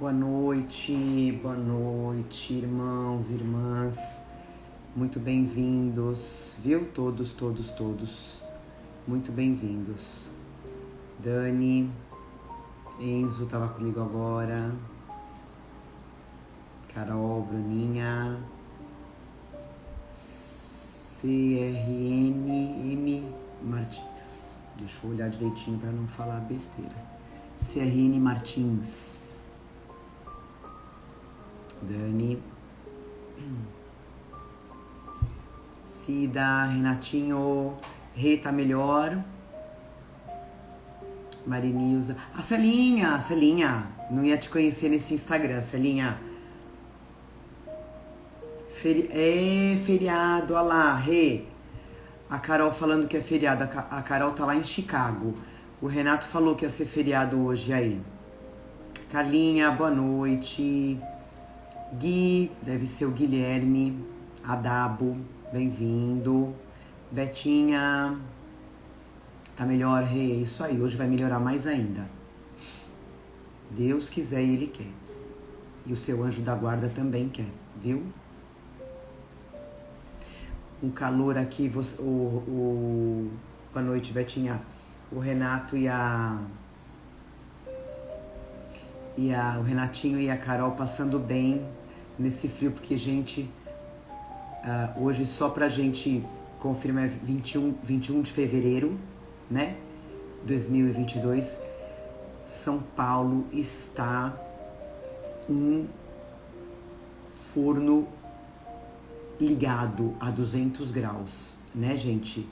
boa noite, irmãos, irmãs, muito bem-vindos, viu? Todos, muito bem-vindos. Dani, Enzo tava comigo agora, Carol, Bruninha, CRNM Martins, deixa eu olhar direitinho para não falar besteira. CRN Martins, Dani, Cida, Renatinho, Rê tá melhor, Marinilza, a Celinha, não ia te conhecer nesse Instagram, Celinha. Feriado, olha lá, Rê. A Carol falando que é feriado, a Carol tá lá em Chicago. O Renato falou que ia ser feriado hoje, aí. Carlinha, boa noite. Gui, deve ser o Guilherme. Adabo, bem-vindo. Betinha, tá melhor, Rê? Isso aí, hoje vai melhorar mais ainda. Deus quiser e Ele quer. E o seu anjo da guarda também quer, viu? Um calor aqui, boa noite, Betinha. O Renato o Renatinho e a Carol passando bem nesse frio, porque, gente, hoje só pra gente confirmar é 21 de fevereiro, né? 2022. São Paulo está um forno ligado a 200 graus, né, gente?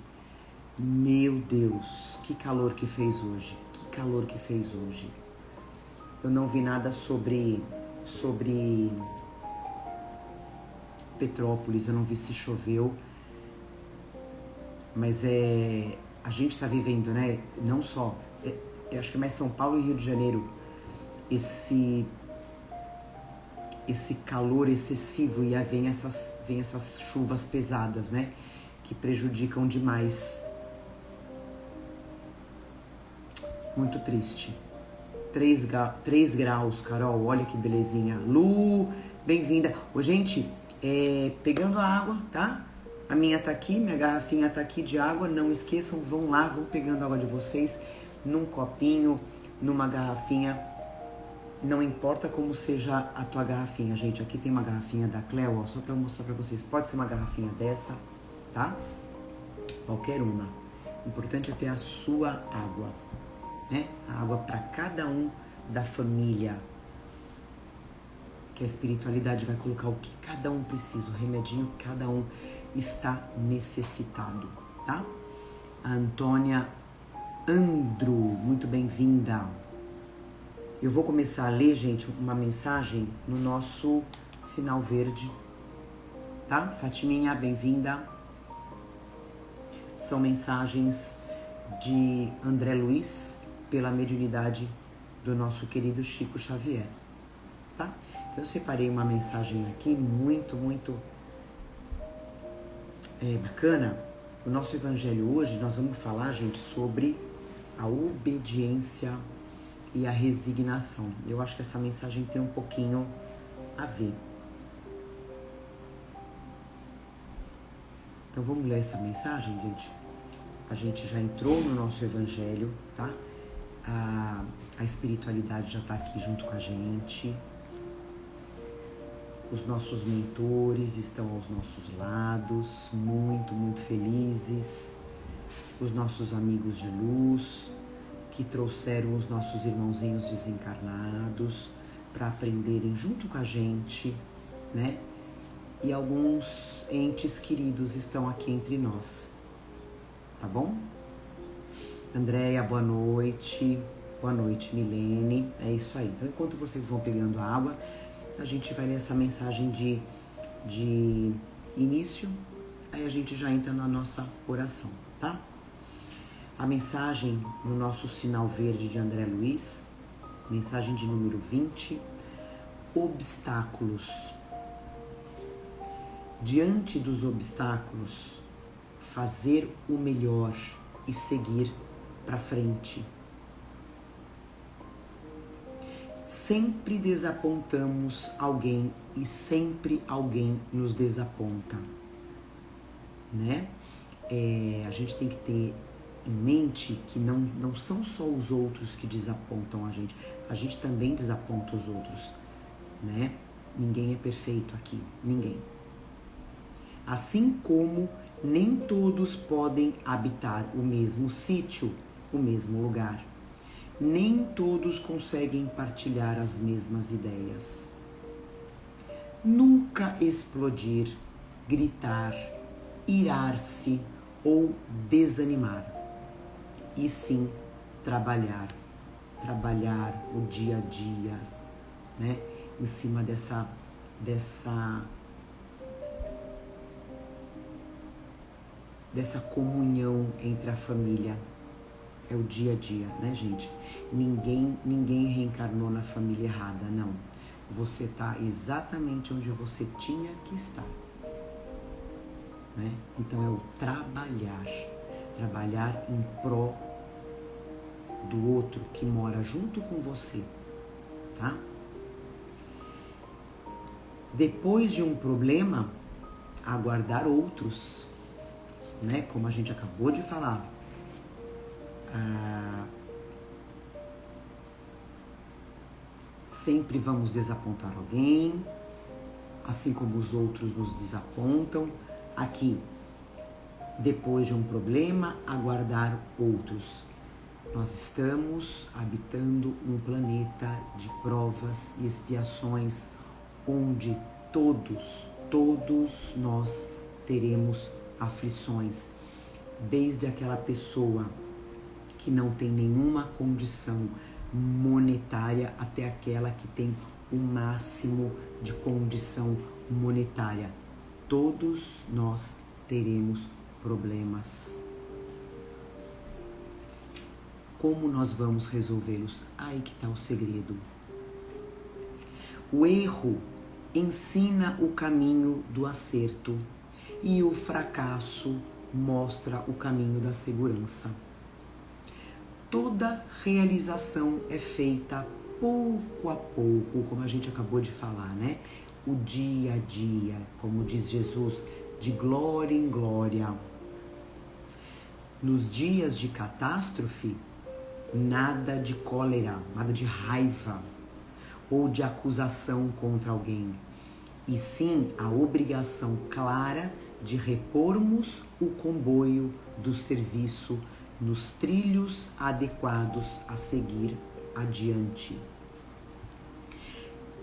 Meu Deus, que calor que fez hoje, Eu não vi nada sobre Petrópolis, eu não vi se choveu, mas a gente tá vivendo, né, não só, eu acho que mais São Paulo e Rio de Janeiro, esse calor excessivo, e aí vem essas chuvas pesadas, né, que prejudicam demais. Muito triste. 3 graus, Carol, olha que belezinha. Lu, bem-vinda. Ô, gente, pegando a água, tá? A minha tá aqui, minha garrafinha tá aqui de água. Não esqueçam, vão lá, vão pegando a água de vocês num copinho, numa garrafinha. Não importa como seja a tua garrafinha, gente. Aqui tem uma garrafinha da Cleo, ó, só pra mostrar pra vocês. Pode ser uma garrafinha dessa, tá? Qualquer uma. O importante é ter a sua água, né? A água para cada um da família. Que a espiritualidade vai colocar o que cada um precisa, o remedinho que cada um está necessitado, tá? A Antônia Andro, muito bem-vinda. Eu vou começar a ler, gente, uma mensagem no nosso sinal verde, tá? Fatiminha, bem-vinda. São mensagens de André Luiz, pela mediunidade do nosso querido Chico Xavier, tá? Então eu separei uma mensagem aqui muito bacana. O nosso evangelho hoje, nós vamos falar, gente, sobre a obediência e a resignação. Eu acho que essa mensagem tem um pouquinho a ver. Então vamos ler essa mensagem, gente? A gente já entrou no nosso evangelho, tá? A espiritualidade já está aqui junto com a gente. Os nossos mentores estão aos nossos lados, muito felizes. Os nossos amigos de luz, que trouxeram os nossos irmãozinhos desencarnados para aprenderem junto com a gente, né? E alguns entes queridos estão aqui entre nós, tá bom? Andréia, boa noite. Boa noite, Milene. É isso aí. Então, enquanto vocês vão pegando a água, a gente vai ler essa mensagem de início, aí a gente já entra na nossa oração, tá? A mensagem no nosso sinal verde de André Luiz, mensagem de número 20, obstáculos. Diante dos obstáculos, fazer o melhor e seguir para frente. sempre desapontamos alguém e sempre alguém nos desaponta, né? A gente tem que ter em mente que não são só os outros que desapontam a gente também desaponta os outros, né? Ninguém é perfeito aqui, ninguém. Assim como nem todos podem habitar o mesmo sítio, o mesmo lugar. Nem todos conseguem partilhar as mesmas ideias. Nunca explodir, gritar, irar-se ou desanimar. E sim trabalhar o dia a dia, né? Em cima dessa comunhão entre a família. É o dia a dia, né, gente? Ninguém reencarnou na família errada, não. Você está exatamente onde você tinha que estar, né? Então é o trabalhar em pró do outro que mora junto com você, tá? Depois de um problema, aguardar outros, né? Como a gente acabou de falar. Sempre vamos desapontar alguém, assim como os outros nos desapontam. Aqui, depois de um problema, aguardar outros. Nós estamos habitando um planeta de provas e expiações, onde todos nós teremos aflições, desde aquela pessoa que não tem nenhuma condição monetária até aquela que tem o máximo de condição monetária. Todos nós teremos problemas. Como nós vamos resolvê-los? Aí que está o segredo. O erro ensina o caminho do acerto e o fracasso mostra o caminho da segurança. Toda realização é feita pouco a pouco, como a gente acabou de falar, né? O dia a dia, como diz Jesus, de glória em glória. Nos dias de catástrofe, nada de cólera, nada de raiva ou de acusação contra alguém, e sim a obrigação clara de repormos o comboio do serviço nos trilhos adequados a seguir adiante.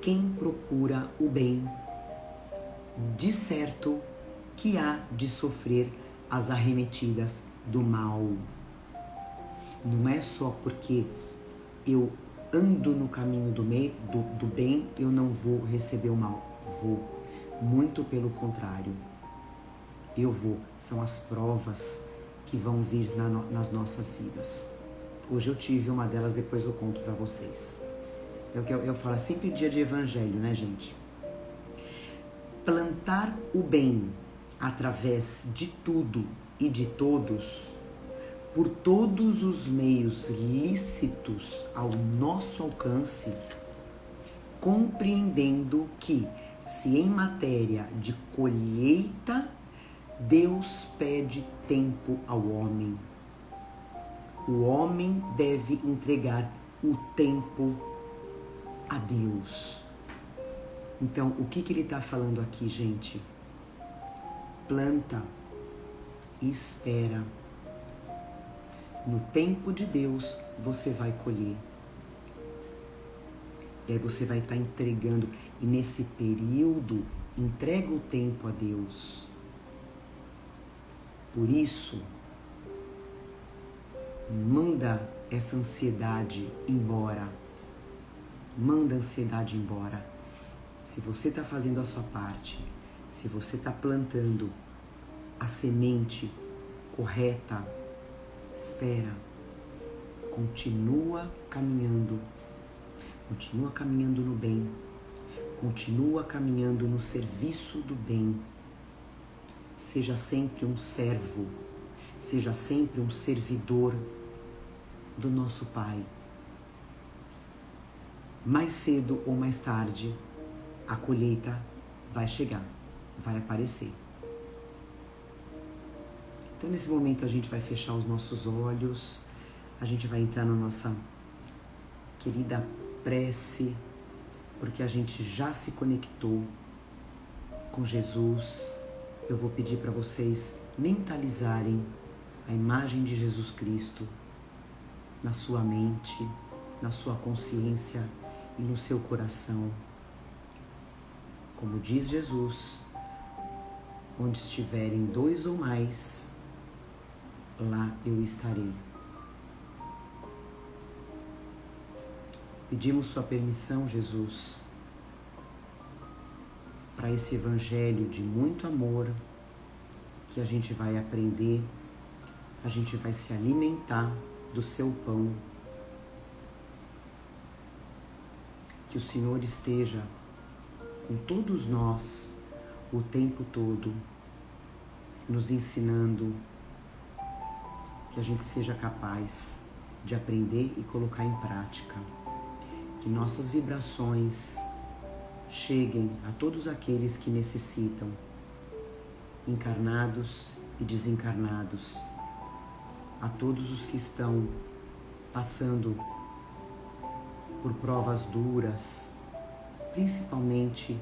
Quem procura o bem, de certo que há de sofrer as arremetidas do mal. Não é só porque eu ando no caminho do bem, eu não vou receber o mal. Vou. Muito pelo contrário. Eu vou. São as provas que vão vir nas nossas vidas. Hoje eu tive uma delas, depois eu conto para vocês. Eu falo, é sempre dia de evangelho, né, gente? Plantar o bem através de tudo e de todos, por todos os meios lícitos ao nosso alcance, compreendendo que, se em matéria de colheita, Deus pede tempo ao homem, o homem deve entregar o tempo a Deus. Então, o que ele está falando aqui, gente? Planta e espera. No tempo de Deus, você vai colher. E aí você vai estar entregando. E nesse período, entrega o tempo a Deus. Por isso, manda essa ansiedade embora. Manda a ansiedade embora. Se você está fazendo a sua parte, se você está plantando a semente correta, espera, continua caminhando no bem, continua caminhando no serviço do bem. Seja sempre um servo, seja sempre um servidor do nosso Pai. mais cedo ou mais tarde, a colheita vai chegar, vai aparecer. Então, nesse momento, a gente vai fechar os nossos olhos, a gente vai entrar na nossa querida prece, porque a gente já se conectou com Jesus. Eu vou pedir para vocês mentalizarem a imagem de Jesus Cristo na sua mente, na sua consciência e no seu coração. Como diz Jesus, onde estiverem 2 ou mais, lá eu estarei. Pedimos sua permissão, Jesus, para esse evangelho de muito amor que a gente vai aprender, a gente vai se alimentar do seu pão. Que o Senhor esteja com todos nós o tempo todo, nos ensinando, que a gente seja capaz de aprender e colocar em prática. Que nossas vibrações cheguem a todos aqueles que necessitam, encarnados e desencarnados, a todos os que estão passando por provas duras, principalmente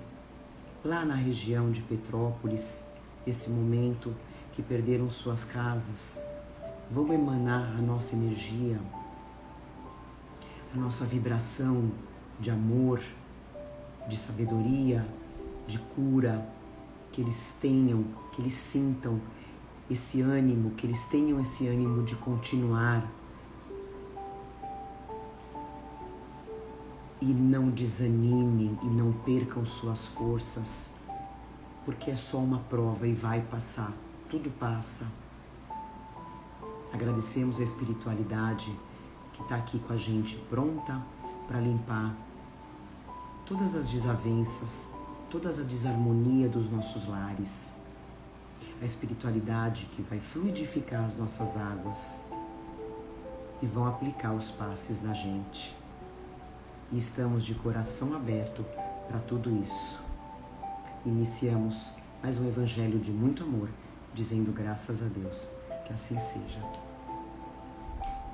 lá na região de Petrópolis, esse momento que perderam suas casas. Vamos emanar a nossa energia, a nossa vibração de amor, de sabedoria, de cura, que eles tenham, que eles sintam esse ânimo, que eles tenham esse ânimo de continuar e não desanimem e não percam suas forças, porque é só uma prova e vai passar, tudo passa. Agradecemos a espiritualidade que está aqui com a gente, pronta para limpar todas as desavenças, toda a desarmonia dos nossos lares. A espiritualidade que vai fluidificar as nossas águas e vão aplicar os passes na gente. E estamos de coração aberto para tudo isso. Iniciamos mais um evangelho de muito amor, dizendo graças a Deus, que assim seja.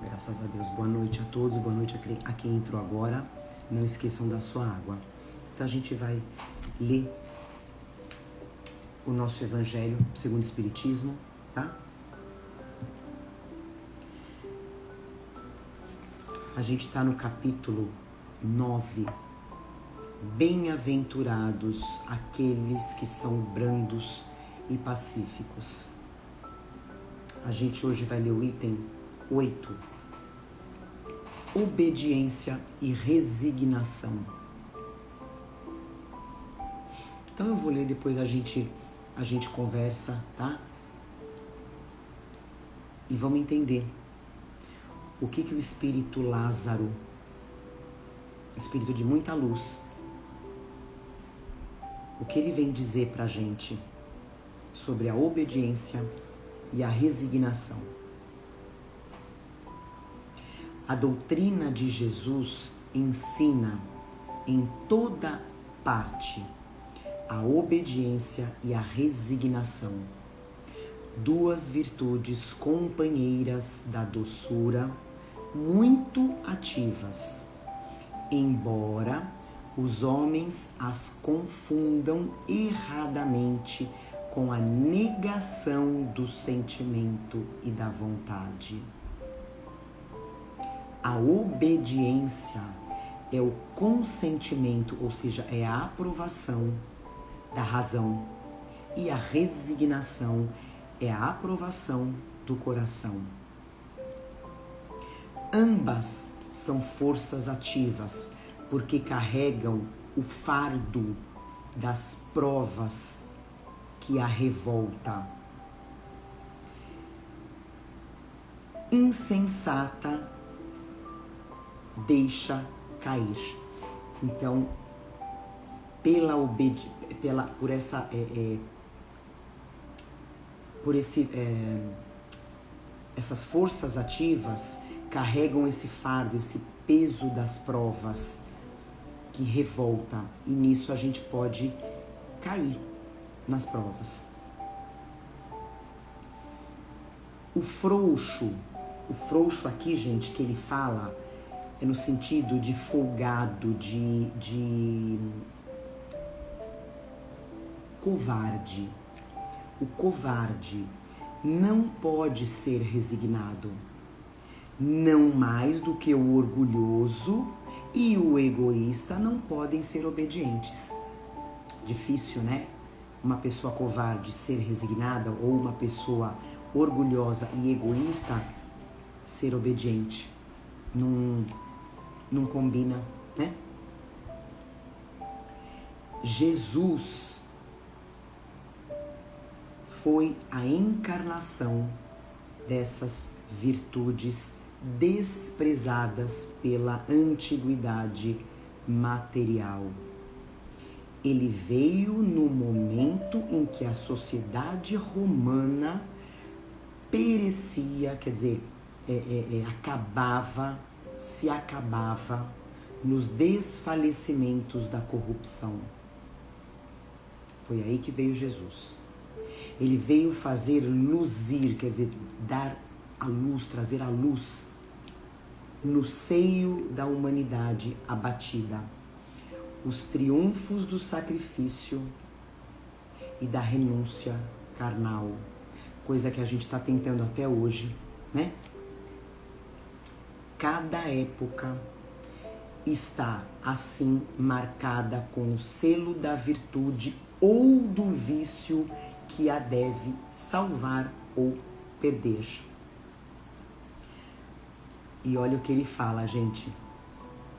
Graças a Deus. Boa noite a todos, boa noite a quem entrou agora. Não esqueçam da sua água. Então a gente vai ler o nosso evangelho segundo o Espiritismo, tá? A gente está no capítulo 9. Bem-aventurados aqueles que são brandos e pacíficos. A gente hoje vai ler o item 8. Obediência e resignação. Então eu vou ler, depois a gente conversa, tá? E vamos entender o que o Espírito Lázaro, o Espírito de muita luz, o que ele vem dizer pra gente sobre a obediência e a resignação. A doutrina de Jesus ensina em toda parte a obediência e a resignação, duas virtudes companheiras da doçura, muito ativas, embora os homens as confundam erradamente com a negação do sentimento e da vontade. A obediência é o consentimento, ou seja, é a aprovação da razão, e a resignação é a aprovação do coração. Ambas são forças ativas, porque carregam o fardo das provas que a revolta. Insensata deixa cair. Então, essas forças ativas carregam esse fardo, esse peso das provas, que revolta, e nisso a gente pode cair nas provas. O frouxo aqui, gente, que ele fala, é no sentido de folgado, de covarde. O covarde não pode ser resignado, não mais do que o orgulhoso e o egoísta não podem ser obedientes. Difícil, né? Uma pessoa covarde ser resignada ou uma pessoa orgulhosa e egoísta ser obediente. Não combina, né? Jesus foi a encarnação dessas virtudes desprezadas pela antiguidade material. Ele veio no momento em que a sociedade romana perecia, quer dizer, se acabava nos desfalecimentos da corrupção. Foi aí que veio Jesus. Ele veio fazer luzir, quer dizer, dar a luz, trazer a luz no seio da humanidade abatida. Os triunfos do sacrifício e da renúncia carnal, coisa que a gente está tentando até hoje, né? Cada época está assim marcada com o selo da virtude ou do vício que a deve salvar ou perder. E olha o que ele fala, gente.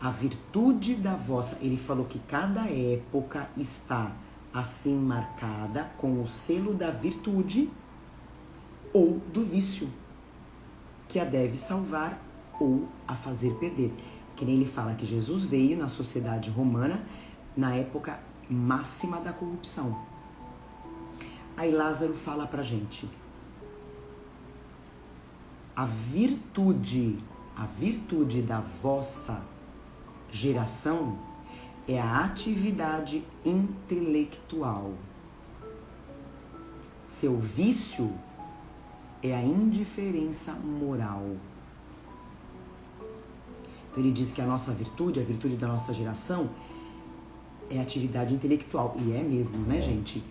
A virtude da vossa... Ele falou que cada época está assim marcada com o selo da virtude ou do vício, que a deve salvar ou a fazer perder. Que nem ele fala que Jesus veio na sociedade romana na época máxima da corrupção. Aí Lázaro fala pra gente. A virtude da vossa geração é a atividade intelectual. Seu vício é a indiferença moral. Então ele diz que a nossa virtude, a virtude da nossa geração, é a atividade intelectual. E é mesmo, né, gente?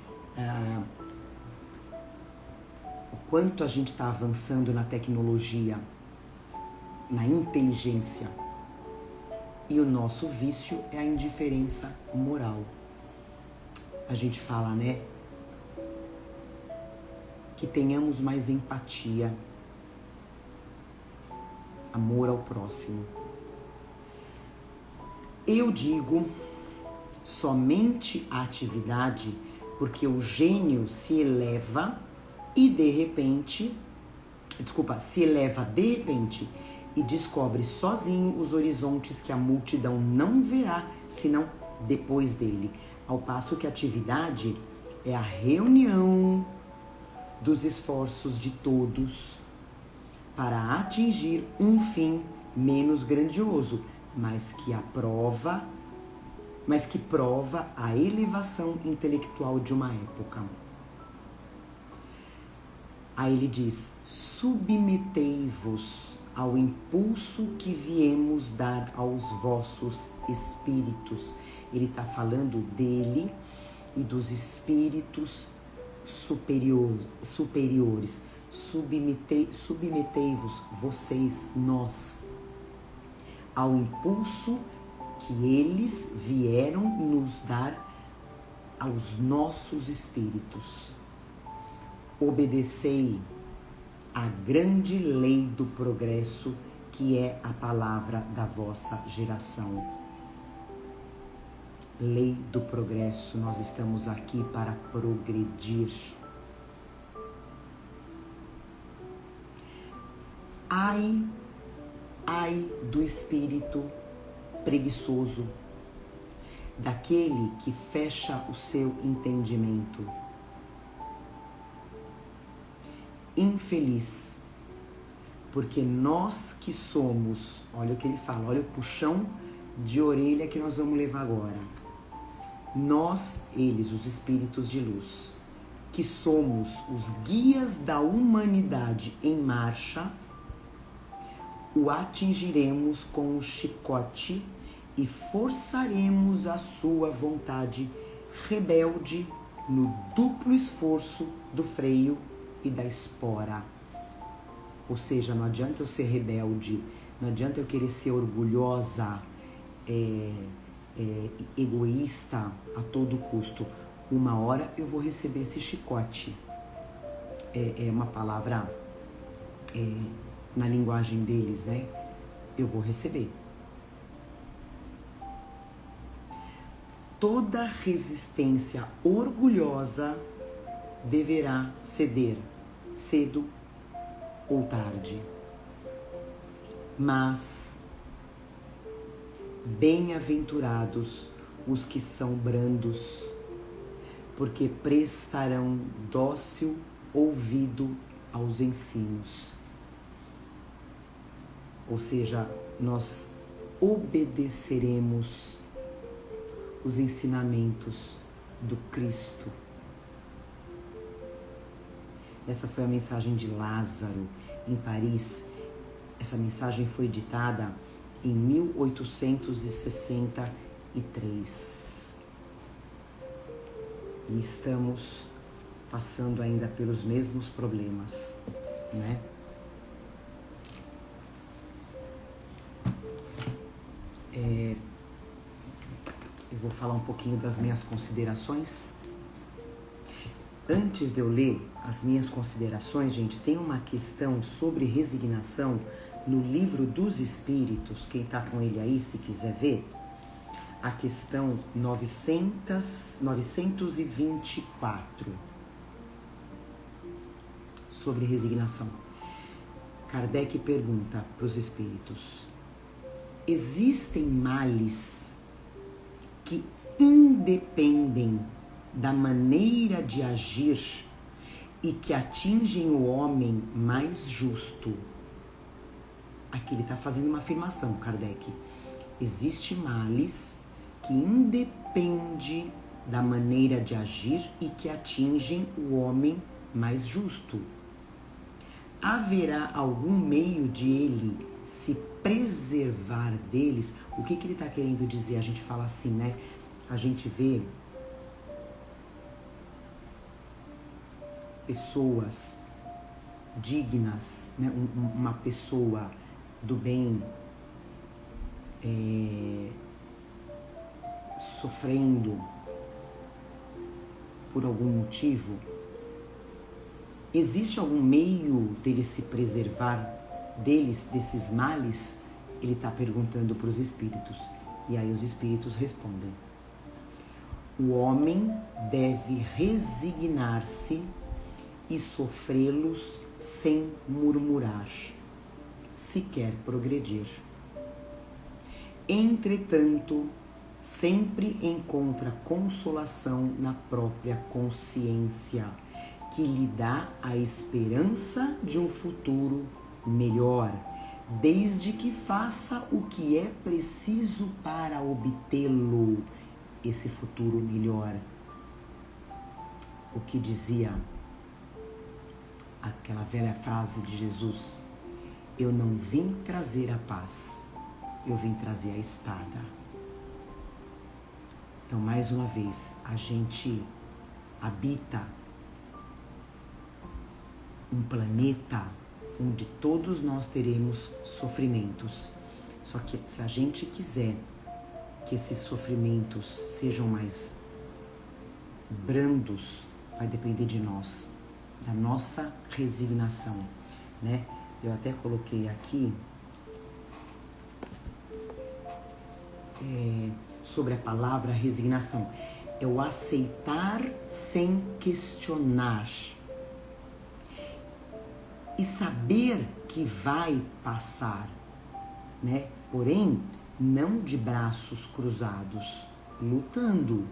O quanto a gente está avançando na tecnologia, na inteligência. E o nosso vício é a indiferença moral. A gente fala, né? Que tenhamos mais empatia, amor ao próximo. Eu digo somente a atividade porque o gênio se eleva e de repente, e descobre sozinho os horizontes que a multidão não verá, senão depois dele. Ao passo que a atividade é a reunião dos esforços de todos para atingir um fim menos grandioso, mas que prova a elevação intelectual de uma época. Aí ele diz: submetei-vos ao impulso que viemos dar aos vossos espíritos. Ele está falando dele e dos espíritos superiores. Submetei-vos, vocês, nós, ao impulso que eles vieram nos dar aos nossos espíritos. Obedecei a grande lei do progresso, que é a palavra da vossa geração. Lei do progresso, nós estamos aqui para progredir. Ai do espírito preguiçoso, daquele que fecha o seu entendimento. Infeliz, porque nós que somos, olha o que ele fala, olha o puxão de orelha que nós vamos levar agora. Nós, eles, os espíritos de luz, que somos os guias da humanidade em marcha, o atingiremos com um chicote e forçaremos a sua vontade rebelde no duplo esforço do freio e da espora. Ou seja, não adianta eu ser rebelde, não adianta eu querer ser orgulhosa, egoísta a todo custo. Uma hora eu vou receber esse chicote. É uma palavra na linguagem deles, né? Eu vou receber. Toda resistência orgulhosa deverá ceder, cedo ou tarde. Mas bem-aventurados os que são brandos, porque prestarão dócil ouvido aos ensinos. Ou seja, nós obedeceremos os ensinamentos do Cristo. Essa foi a mensagem de Lázaro em Paris. Essa mensagem foi ditada em 1863. E estamos passando ainda pelos mesmos problemas, né? Eu vou falar um pouquinho das minhas considerações. Antes de eu ler as minhas considerações, gente, tem uma questão sobre resignação no Livro dos Espíritos. Quem está com ele aí, se quiser ver, a questão 924, sobre resignação. Kardec pergunta para os espíritos: existem males que independem da maneira de agir e que atingem o homem mais justo? Aqui ele está fazendo uma afirmação, Kardec. Existem males que independem da maneira de agir e que atingem o homem mais justo. Haverá algum meio de ele se preservar deles? O que ele está querendo dizer? A gente fala assim, né? A gente vê pessoas dignas, né? Uma pessoa do bem sofrendo por algum motivo. Existe algum meio dele se preservar desses males? Ele está perguntando para os espíritos. E aí os espíritos respondem: o homem deve resignar-se e sofrê-los sem murmurar, se quer progredir. Entretanto, sempre encontra consolação na própria consciência, que lhe dá a esperança de um futuro melhor, desde que faça o que é preciso para obtê-lo, esse futuro melhor. O que dizia aquela velha frase de Jesus: eu não vim trazer a paz, eu vim trazer a espada. Então, mais uma vez, a gente habita um planeta onde todos nós teremos sofrimentos. Só que se a gente quiser que esses sofrimentos sejam mais brandos, vai depender de nós, da nossa resignação, né? Eu até coloquei aqui sobre a palavra resignação. É o aceitar sem questionar e saber que vai passar, né? Porém, não de braços cruzados, lutando.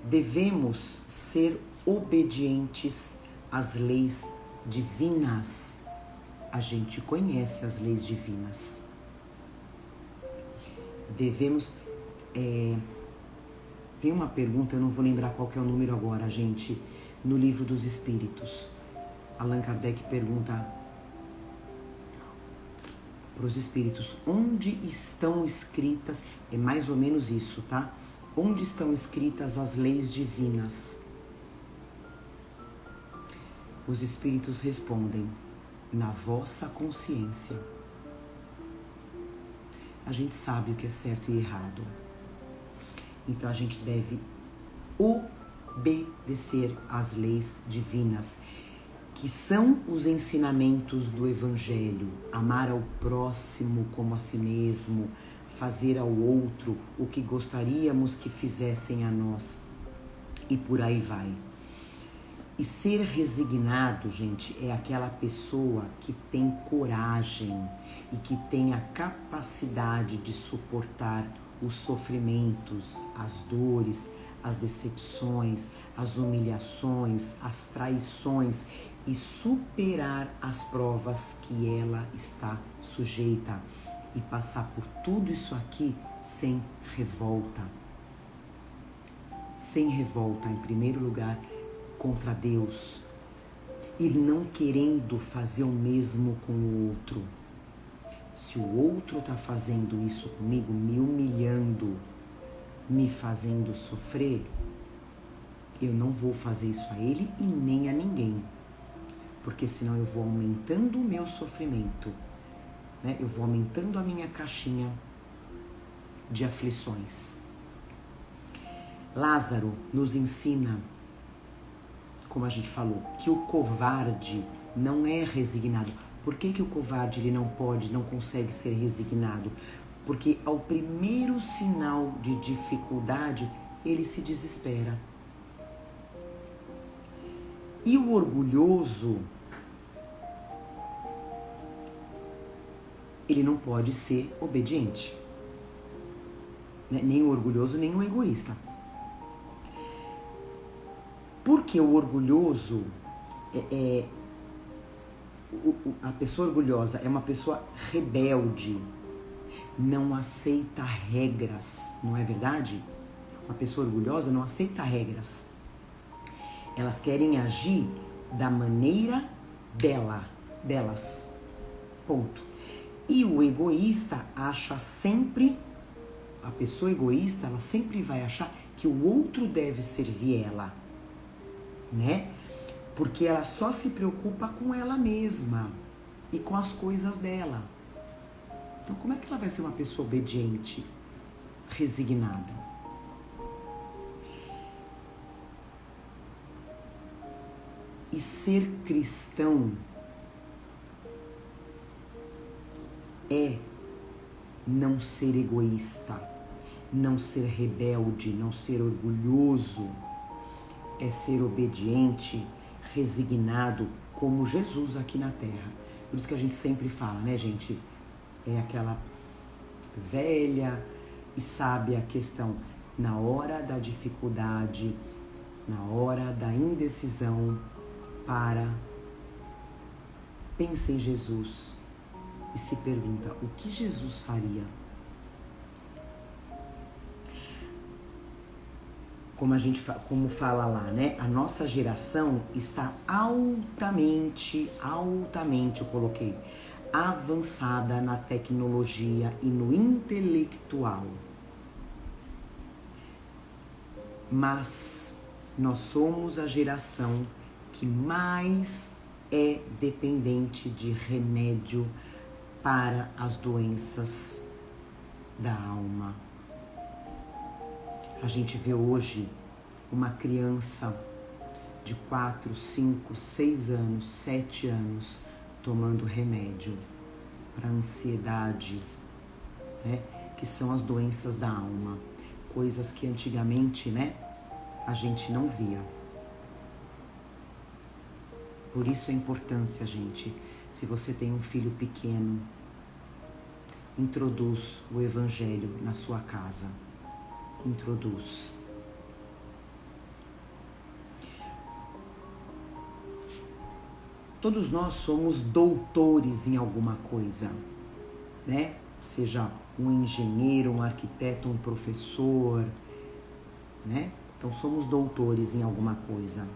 Devemos ser obedientes às leis divinas. A gente conhece as leis divinas. Devemos... Tem uma pergunta, eu não vou lembrar qual que é o número agora, gente, no Livro dos Espíritos. Allan Kardec pergunta para os espíritos, onde estão escritas, é mais ou menos isso, tá? Onde estão escritas as leis divinas? Os espíritos respondem, na vossa consciência. A gente sabe o que é certo e errado. Então a gente deve obedecer às leis divinas, que são os ensinamentos do Evangelho. Amar ao próximo como a si mesmo, fazer ao outro o que gostaríamos que fizessem a nós. E por aí vai. E ser resignado, gente, é aquela pessoa que tem coragem e que tem a capacidade de suportar os sofrimentos, as dores, as decepções, as humilhações, as traições e superar as provas que ela está sujeita e passar por tudo isso aqui sem revolta. Sem revolta, em primeiro lugar, contra Deus e não querendo fazer o mesmo com o outro. Se o outro está fazendo isso comigo, me humilhando, me fazendo sofrer, eu não vou fazer isso a ele e nem a ninguém. Porque senão eu vou aumentando o meu sofrimento, né? Eu vou aumentando a minha caixinha de aflições. Lázaro nos ensina, como a gente falou, que o covarde não é resignado. Por que o covarde ele não consegue ser resignado? Porque ao primeiro sinal de dificuldade, ele se desespera. E o orgulhoso, ele não pode ser obediente. Nem o orgulhoso, nem o egoísta. Porque o orgulhoso a pessoa orgulhosa é uma pessoa rebelde, não aceita regras, não é verdade? Uma pessoa orgulhosa não aceita regras. Elas querem agir da maneira delas. Ponto. E o egoísta acha sempre, a pessoa egoísta, ela sempre vai achar que o outro deve servir ela, né? Porque ela só se preocupa com ela mesma e com as coisas dela. Então, como é que ela vai ser uma pessoa obediente, resignada? E ser cristão é não ser egoísta, não ser rebelde, não ser orgulhoso, é ser obediente, resignado, como Jesus aqui na Terra. Por isso que a gente sempre fala, né, gente? É aquela velha e sábia questão. Na hora da dificuldade, na hora da indecisão, pensa em Jesus e se pergunta, o que Jesus faria? Como fala lá, né? A nossa geração está altamente, eu coloquei, avançada na tecnologia e no intelectual. Mas nós somos a geração que mais é dependente de remédio para as doenças da alma. A gente vê hoje uma criança de 4, 5, 6 anos, 7 anos tomando remédio para ansiedade, né? Que são as doenças da alma, coisas que antigamente, né, a gente não via. Por isso a importância, gente, se você tem um filho pequeno, introduz o Evangelho na sua casa. Introduz. Todos nós somos doutores em alguma coisa, né? Seja um engenheiro, um arquiteto, um professor, né? Então somos doutores em alguma coisa.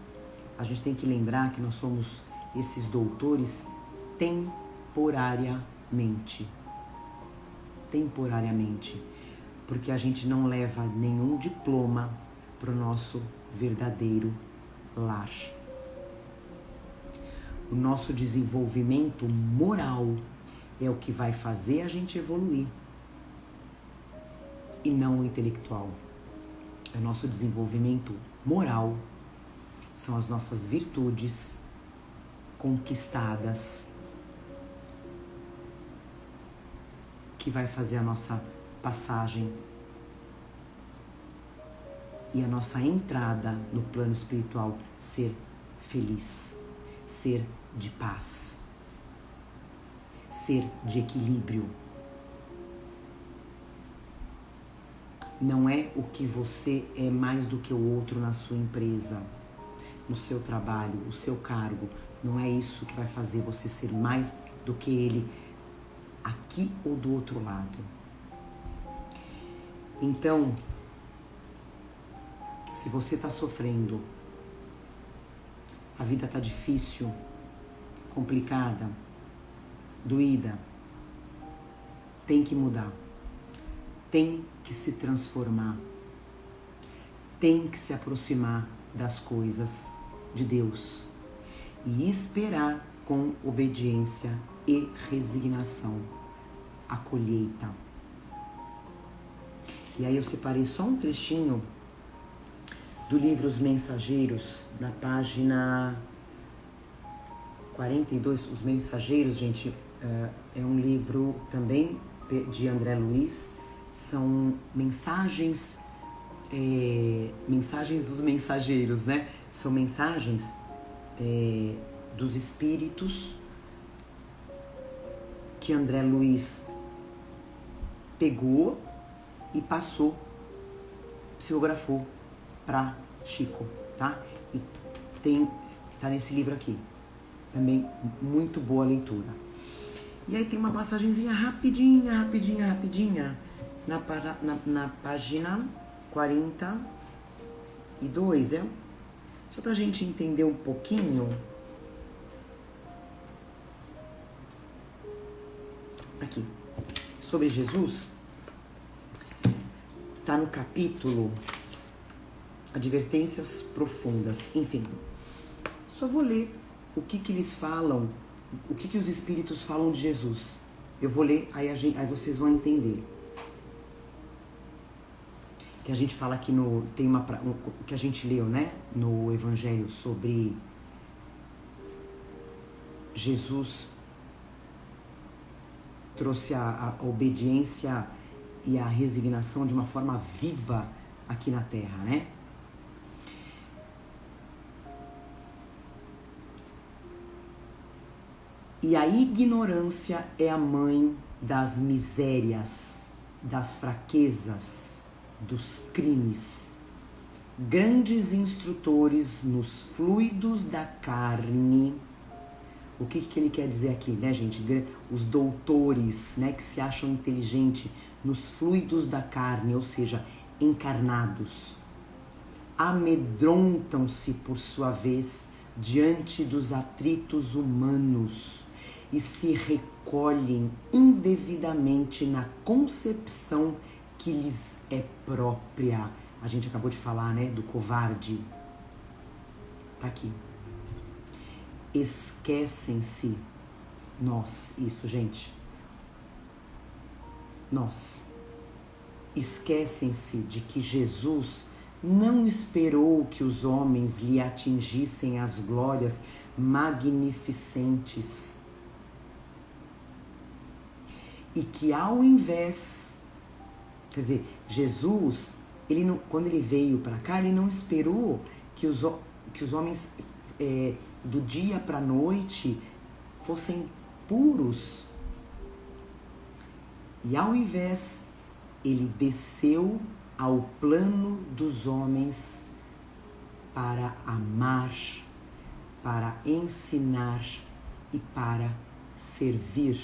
A gente tem que lembrar que nós somos esses doutores temporariamente. Temporariamente. Porque a gente não leva nenhum diploma para o nosso verdadeiro lar. O nosso desenvolvimento moral é o que vai fazer a gente evoluir. E não o intelectual. O nosso desenvolvimento moral são as nossas virtudes conquistadas que vai fazer a nossa passagem e a nossa entrada no plano espiritual ser feliz, ser de paz, ser de equilíbrio. Não é o que você é mais do que o outro na sua empresa, no seu trabalho, o seu cargo. Não é isso que vai fazer você ser mais do que ele aqui ou do outro lado. Então, se você está sofrendo, a vida está difícil, complicada, doída, tem que mudar, tem que se transformar, tem que se aproximar das coisas de Deus e esperar com obediência e resignação a colheita. E aí eu separei só um trechinho do livro Os Mensageiros, na página 42. Os Mensageiros, gente, é um livro também de André Luiz. São mensagens dos mensageiros, né? São mensagens dos espíritos que André Luiz pegou e passou, psicografou para Chico, tá? E tá nesse livro aqui. Também muito boa leitura. E aí tem uma passagenzinha rapidinha, na página 42, só pra gente entender um pouquinho. Aqui, sobre Jesus, tá no capítulo Advertências Profundas. Enfim, só vou ler o que eles falam, o que os espíritos falam de Jesus. Eu vou ler, aí vocês vão entender. Que a gente fala aqui que a gente leu, né, no Evangelho sobre Jesus trouxe a obediência e a resignação de uma forma viva aqui na Terra, né? E a ignorância é a mãe das misérias, das fraquezas, dos crimes. Grandes instrutores nos fluidos da carne. O que ele quer dizer aqui, né, gente? Os doutores, né, que se acham inteligentes nos fluidos da carne, ou seja, encarnados, amedrontam-se, por sua vez, diante dos atritos humanos e se recolhem indevidamente na concepção que lhes é própria. A gente acabou de falar, né, do covarde. Tá aqui. Esquecem-se, isso, gente, esquecem-se de que Jesus não esperou que os homens lhe atingissem as glórias magnificentes e que ao invés, quer dizer, Jesus, quando ele veio para cá, ele não esperou que os homens do dia para a noite fossem puros. E ao invés, ele desceu ao plano dos homens para amar, para ensinar e para servir.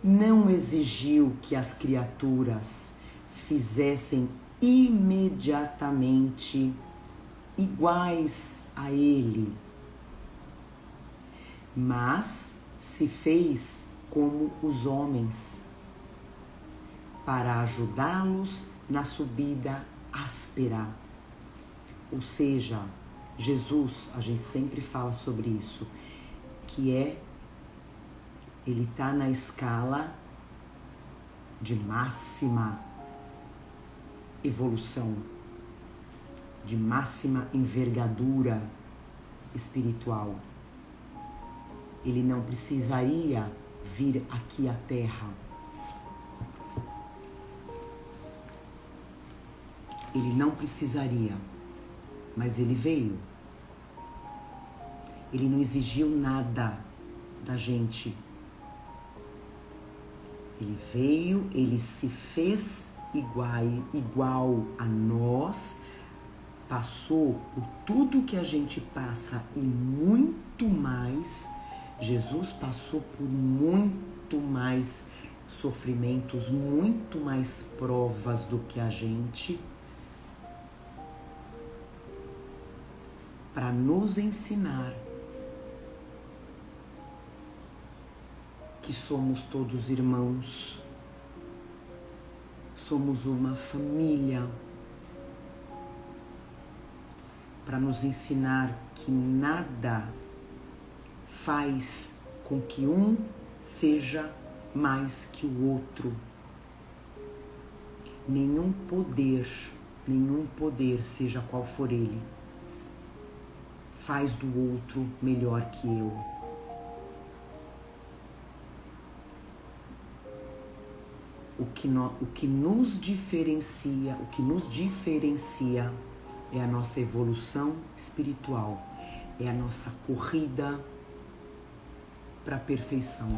Não exigiu que as criaturas fizessem imediatamente iguais a ele, mas se fez como os homens, para ajudá-los na subida áspera. Ou seja, Jesus, a gente sempre fala sobre isso, que ele está na escala de máxima evolução, de máxima envergadura espiritual. Ele não precisaria vir aqui à Terra. Ele não precisaria, mas ele veio. Ele não exigiu nada da gente. Ele veio, ele se fez igual a nós, passou por tudo que a gente passa e muito mais. Jesus passou por muito mais sofrimentos, muito mais provas do que a gente, para nos ensinar que somos todos irmãos, somos uma família, para nos ensinar que nada faz com que um seja mais que o outro. Nenhum poder, seja qual for ele, faz do outro melhor que eu. O que nos diferencia é a nossa evolução espiritual, é a nossa corrida para a perfeição.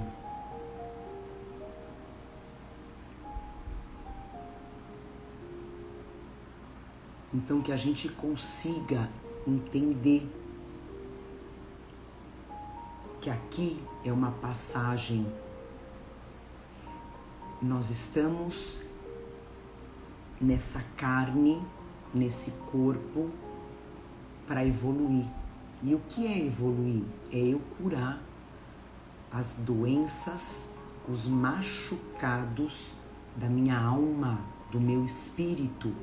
Então que a gente consiga entender que aqui é uma passagem. Nós estamos nessa carne, nesse corpo, para evoluir. E o que é evoluir? É eu curar as doenças, os machucados da minha alma, do meu espírito,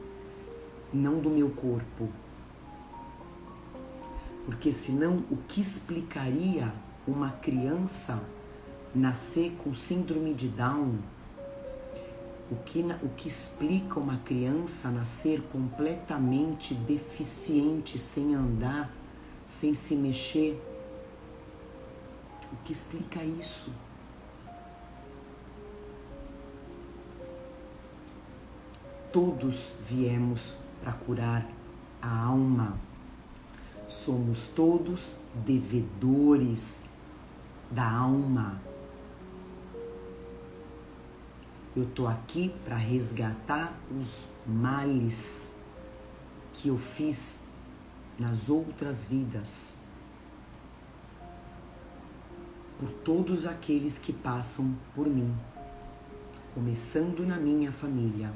não do meu corpo. Porque senão, o que explicaria uma criança nascer com síndrome de Down? O que explica uma criança nascer completamente deficiente, sem andar, sem se mexer? O que explica isso? Todos viemos para curar a alma. Somos todos devedores da alma. Eu estou aqui para resgatar os males que eu fiz nas outras vidas, por todos aqueles que passam por mim, começando na minha família.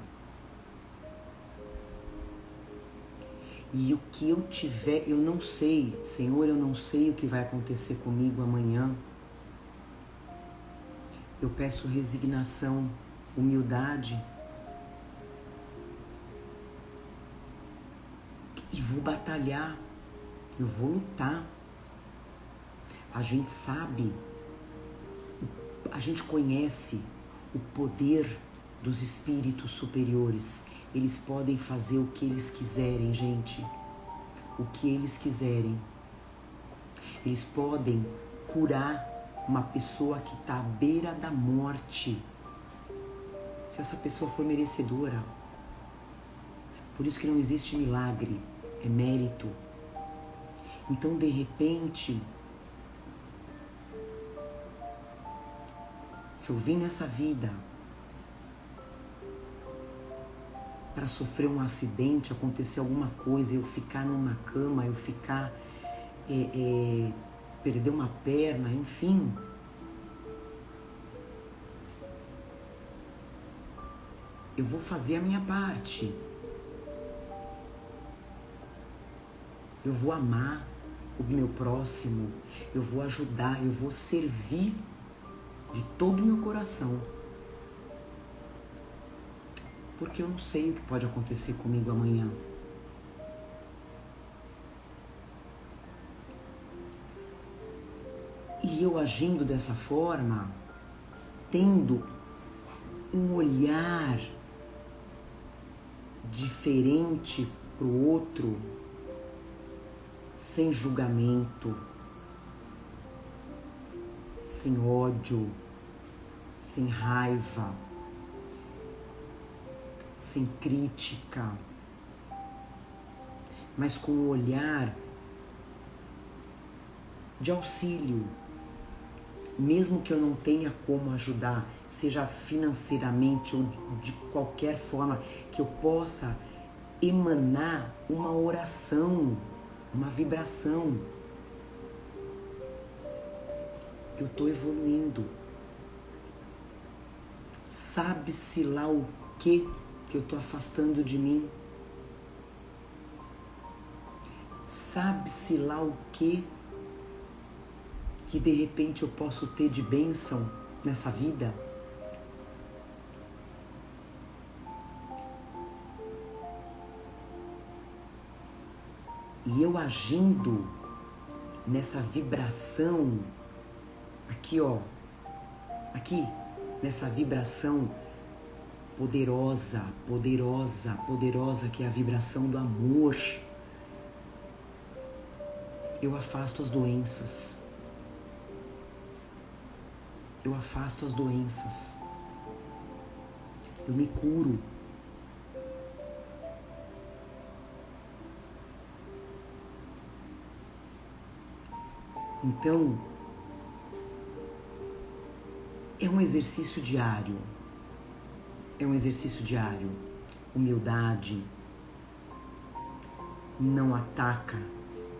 E o que eu tiver, eu não sei, Senhor, eu não sei o que vai acontecer comigo amanhã. Eu peço resignação, humildade, e vou batalhar, eu vou lutar. A gente sabe, a gente conhece o poder dos espíritos superiores. Eles podem fazer o que eles quiserem, gente. O que eles quiserem. Eles podem curar uma pessoa que está à beira da morte, se essa pessoa for merecedora. Por isso que não existe milagre, é mérito. Então, de repente, se eu vim nessa vida para sofrer um acidente, acontecer alguma coisa, eu ficar numa cama, eu ficar perder uma perna, enfim. Eu vou fazer a minha parte. Eu vou amar o meu próximo, eu vou ajudar, eu vou servir de todo o meu coração. Porque eu não sei o que pode acontecer comigo amanhã. E eu agindo dessa forma, tendo um olhar diferente para o outro, sem julgamento, sem ódio, sem raiva, sem crítica, mas com um olhar de auxílio, mesmo que eu não tenha como ajudar, seja financeiramente ou de qualquer forma, que eu possa emanar uma oração, uma vibração. Eu estou evoluindo. Sabe-se lá o que eu estou afastando de mim. Sabe-se lá o que de repente eu posso ter de bênção nessa vida. E eu agindo nessa vibração, aqui ó, aqui, nessa vibração poderosa, poderosa, poderosa, que é a vibração do amor, eu afasto as doenças. Eu afasto as doenças. Eu me curo. Então, é um exercício diário. É um exercício diário. Humildade. Não ataca.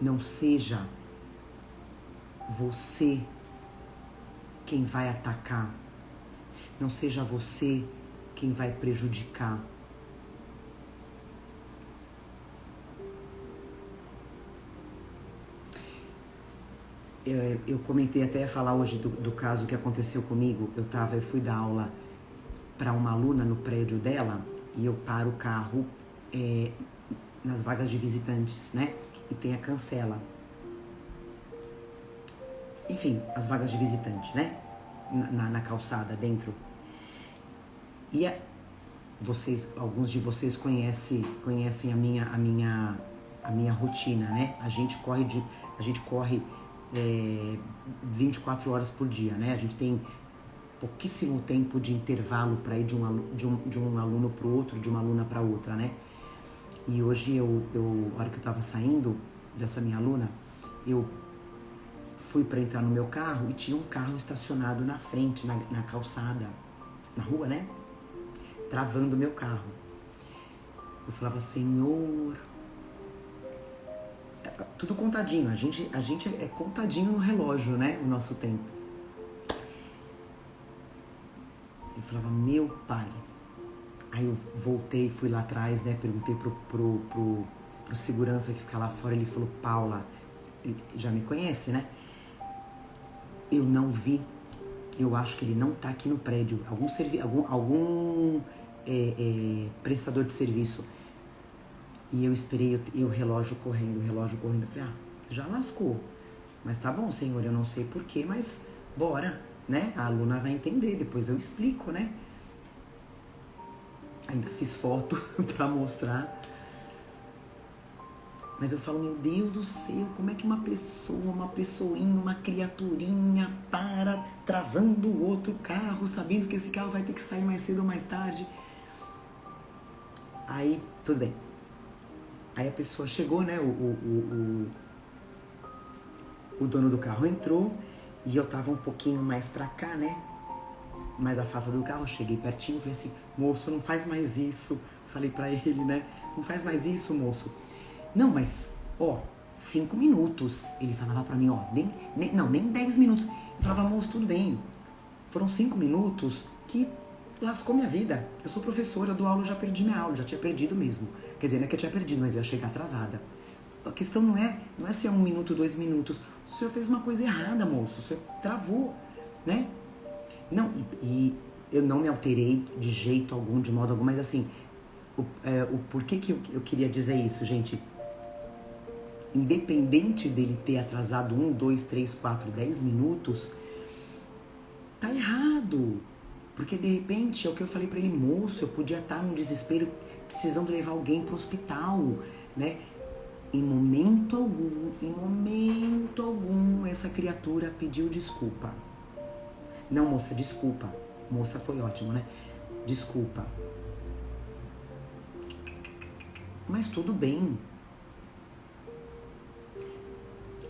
Não seja você quem vai atacar. Não seja você quem vai prejudicar. Eu comentei até falar hoje do caso que aconteceu comigo. Eu fui dar aula para uma aluna no prédio dela e eu paro o carro nas vagas de visitantes, né? E tem a cancela. Enfim, as vagas de visitante, né? Na calçada, dentro. E alguns de vocês conhecem a minha rotina, né? A gente corre 24 horas por dia, né? A gente tem pouquíssimo tempo de intervalo para ir de um aluno para o outro, de uma aluna para outra, né? E hoje, a hora que eu estava saindo dessa minha aluna, eu fui para entrar no meu carro e tinha um carro estacionado na frente, na calçada, na rua, né? Travando o meu carro. Eu falava, Senhor... Tudo contadinho, a gente é contadinho no relógio, né? O nosso tempo. Eu falava, meu Pai. Aí eu voltei, fui lá atrás, né? Perguntei pro segurança que fica lá fora. Ele falou, Paula, ele já me conhece, né? Eu não vi. Eu acho que ele não tá aqui no prédio. Algum prestador de serviço. E eu esperei o relógio correndo. Eu falei, já lascou. Mas tá bom, Senhor, eu não sei porquê, mas bora, né? A aluna vai entender, depois eu explico, né? Ainda fiz foto pra mostrar. Mas eu falo, meu Deus do céu, como é que uma pessoinha, uma criaturinha para travando o outro carro, sabendo que esse carro vai ter que sair mais cedo ou mais tarde? Aí, tudo bem. Aí a pessoa chegou, né? O dono do carro entrou e eu tava um pouquinho mais pra cá, né? Mais afastado do carro, eu cheguei pertinho e falei assim, moço, não faz mais isso. Falei pra ele, né? Não faz mais isso, moço. Não, mas, ó, 5 minutos. Ele falava pra mim, ó, nem 10 minutos. Eu falava, moço, tudo bem. Foram 5 minutos que lascou minha vida. Eu sou professora, eu dou aula, eu já perdi minha aula, já tinha perdido mesmo. Quer dizer, não é que eu tinha perdido, mas eu ia chegar atrasada. A questão não é se é 1 minuto, 2 minutos. O senhor fez uma coisa errada, moço. O senhor travou, né? Não, e eu não me alterei de jeito algum, de modo algum, mas assim, o porquê que eu queria dizer isso, gente? Independente dele ter atrasado 1, 2, 3, 4, 10 minutos, tá errado. Porque de repente, é o que eu falei pra ele, moço, eu podia estar num desespero, precisando levar alguém pro hospital, né? Em momento algum, essa criatura pediu desculpa. Não, moça, desculpa. Moça foi ótimo, né? Desculpa. Mas tudo bem.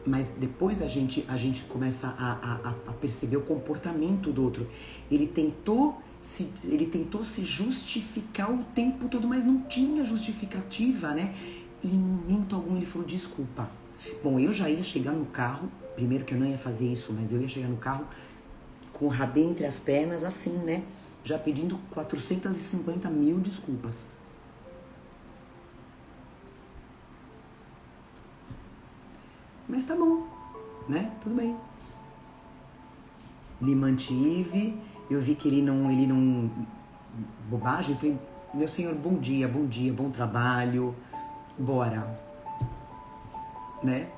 Mas depois a gente começa a perceber o comportamento do outro. Ele tentou se justificar o tempo todo, mas não tinha justificativa, né? E em momento algum ele falou, desculpa. Bom, eu já ia chegar no carro, primeiro que eu não ia fazer isso, mas eu ia chegar no carro com o rabinho entre as pernas, assim, né? Já pedindo 450 mil desculpas. Mas tá bom, né? Tudo bem. Me mantive, eu vi que ele não... Bobagem, foi... Meu senhor, bom dia, bom trabalho, bora. Né?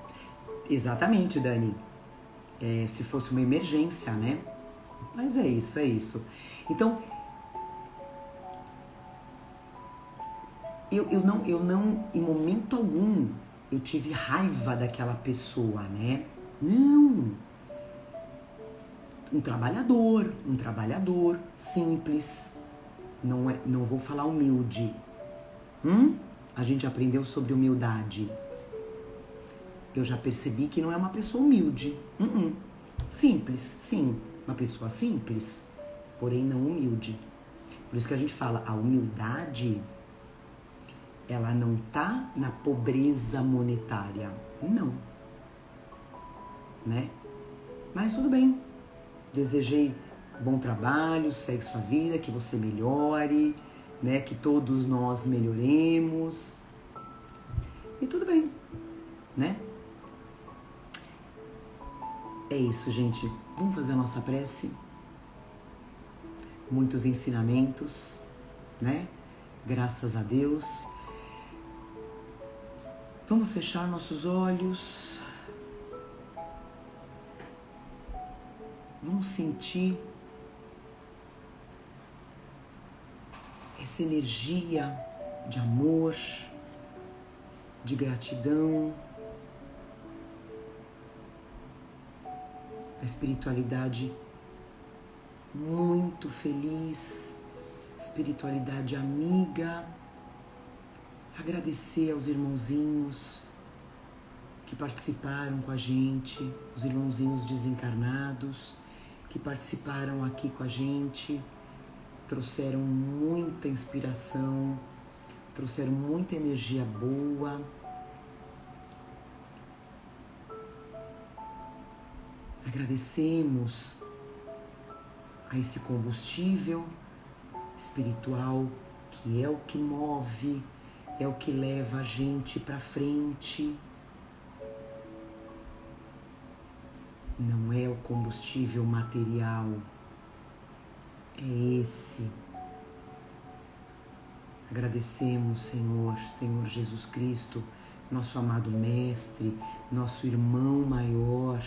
Exatamente, Dani. Se fosse uma emergência, né? Mas é isso. Então, eu não, em momento algum, eu tive raiva daquela pessoa, né? Não. Um trabalhador simples. Não vou falar humilde. A gente aprendeu sobre humildade. Eu já percebi que não é uma pessoa humilde. Simples, sim. Uma pessoa simples, porém não humilde. Por isso que a gente fala, a humildade, ela não tá na pobreza monetária. Não. Né? Mas tudo bem. Desejei bom trabalho, segue sua vida, que você melhore, né? Que todos nós melhoremos. E tudo bem, né? É isso, gente. Vamos fazer a nossa prece. Muitos ensinamentos, né? Graças a Deus. Vamos fechar nossos olhos. Vamos sentir essa energia de amor, de gratidão, a espiritualidade muito feliz, espiritualidade amiga. Agradecer aos irmãozinhos que participaram com a gente, os irmãozinhos desencarnados que participaram aqui com a gente, trouxeram muita inspiração, trouxeram muita energia boa. Agradecemos a esse combustível espiritual que é o que move, é o que leva a gente para frente. Não é o combustível material, é esse. Agradecemos, Senhor Jesus Cristo, nosso amado Mestre, nosso irmão maior.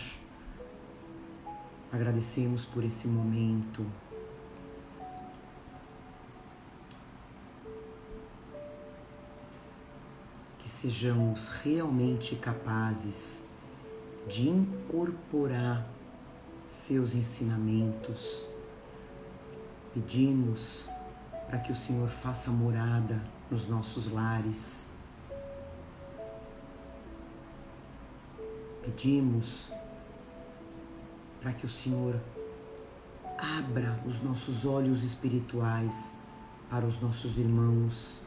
Agradecemos por esse momento. Que sejamos realmente capazes de incorporar seus ensinamentos. Pedimos para que o Senhor faça morada nos nossos lares. Pedimos para que o Senhor abra os nossos olhos espirituais para os nossos irmãos.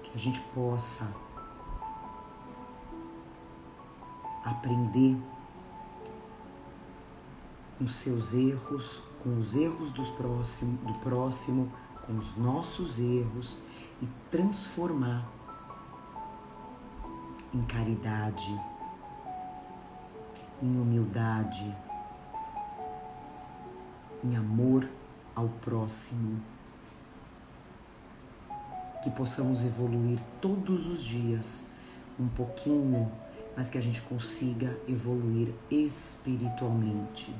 Que que a gente possa aprender com seus erros, com os erros do próximo, com os nossos erros e transformar em caridade, em humildade, em amor ao próximo. Que possamos evoluir todos os dias um pouquinho, mas que a gente consiga evoluir espiritualmente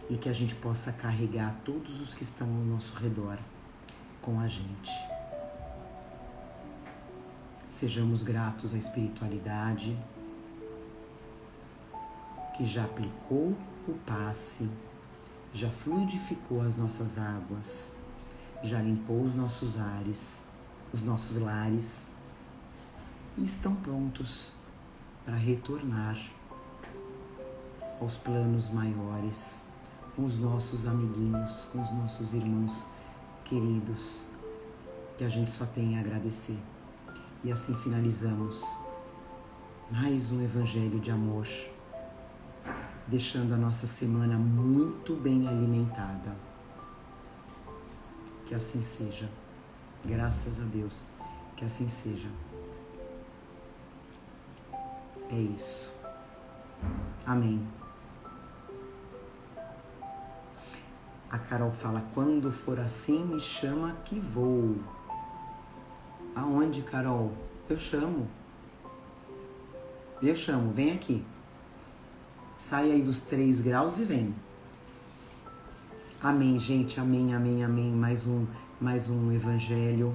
e que a gente possa carregar todos os que estão ao nosso redor com a gente. Sejamos gratos à espiritualidade que já aplicou o passe, já fluidificou as nossas águas, já limpou os nossos ares, os nossos lares e estão prontos para retornar aos planos maiores, com os nossos amiguinhos, com os nossos irmãos queridos, que a gente só tem a agradecer. E assim finalizamos mais um Evangelho de Amor, deixando a nossa semana muito bem alimentada. Que assim seja. Graças a Deus, que assim seja. É isso. Amém. A Carol fala, quando for assim, me chama que vou. Aonde, Carol? Eu chamo, vem aqui. Sai aí dos 3 graus e vem. Amém, gente, amém, amém, amém. Mais um evangelho.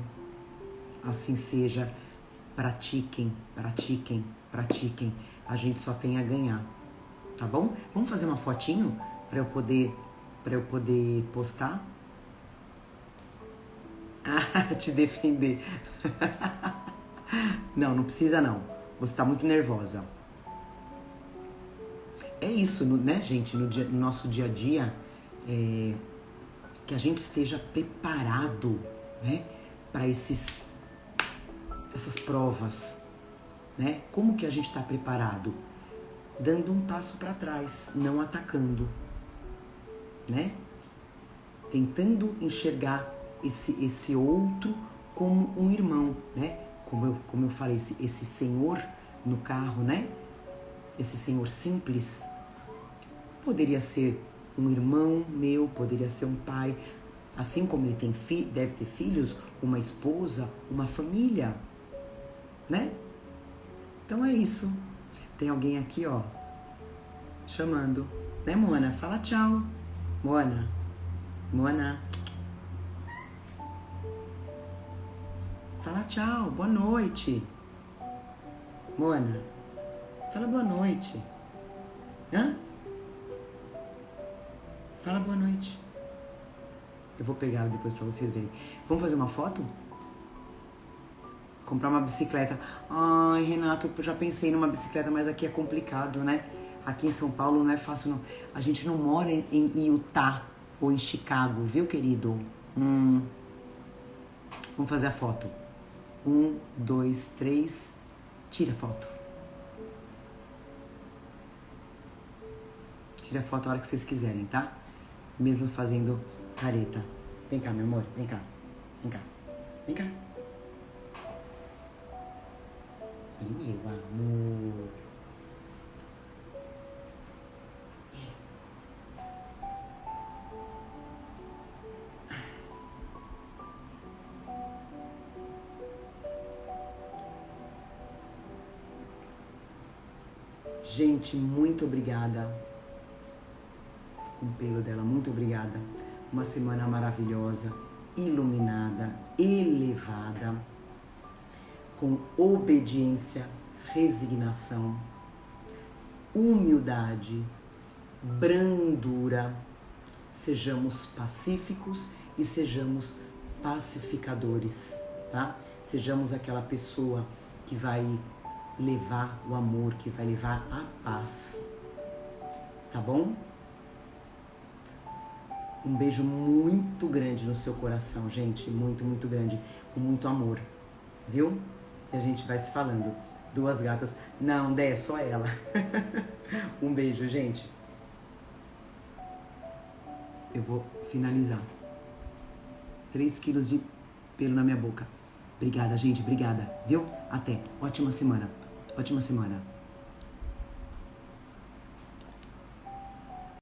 Assim seja. Pratiquem, pratiquem, pratiquem. A gente só tem a ganhar, tá bom? Vamos fazer uma fotinho para eu poder postar? Ah, te defender. Não precisa não. Você tá muito nervosa. É isso, né, gente? No nosso dia a dia, que a gente esteja preparado, né, para essas provas, né? Como que a gente está preparado? Dando um passo para trás, não atacando, né? Tentando enxergar esse outro como um irmão, né? Como eu falei, esse senhor no carro, né? Esse senhor simples poderia ser um irmão meu, poderia ser um pai, assim como ele deve ter filhos, uma esposa, uma família, né? Então é isso. Tem alguém aqui, ó, chamando, né, Moana? Fala tchau, Moana. Fala tchau, boa noite. Moana, fala boa noite. Hã? Fala boa noite. Eu vou pegar depois pra vocês verem. Vamos fazer uma foto? Comprar uma bicicleta. Ai, Renato, eu já pensei numa bicicleta, mas aqui é complicado, né? Aqui em São Paulo não é fácil, não. A gente não mora em Utah ou em Chicago, viu, querido? Vamos fazer a foto. 1, 2, 3. Tira a foto. Tira a foto a hora que vocês quiserem, tá? Mesmo fazendo careta. Vem cá, meu amor. Vem cá. Vem cá. Vem cá. Meu amor. Gente, muito obrigada. Com o pelo dela, muito obrigada. Uma semana maravilhosa, iluminada, elevada, com obediência, resignação, humildade, brandura. Sejamos pacíficos e sejamos pacificadores, tá? Sejamos aquela pessoa que vai levar o amor, que vai levar a paz, tá bom? Um beijo muito grande no seu coração, gente, muito, muito grande, com muito amor. viu? E a gente vai se falando. 2 gatas. Não, Dé, só ela. Um beijo, gente. Eu vou finalizar. 3 quilos de pelo na minha boca. Obrigada, gente. Obrigada. Viu? Até. Ótima semana. Ótima semana.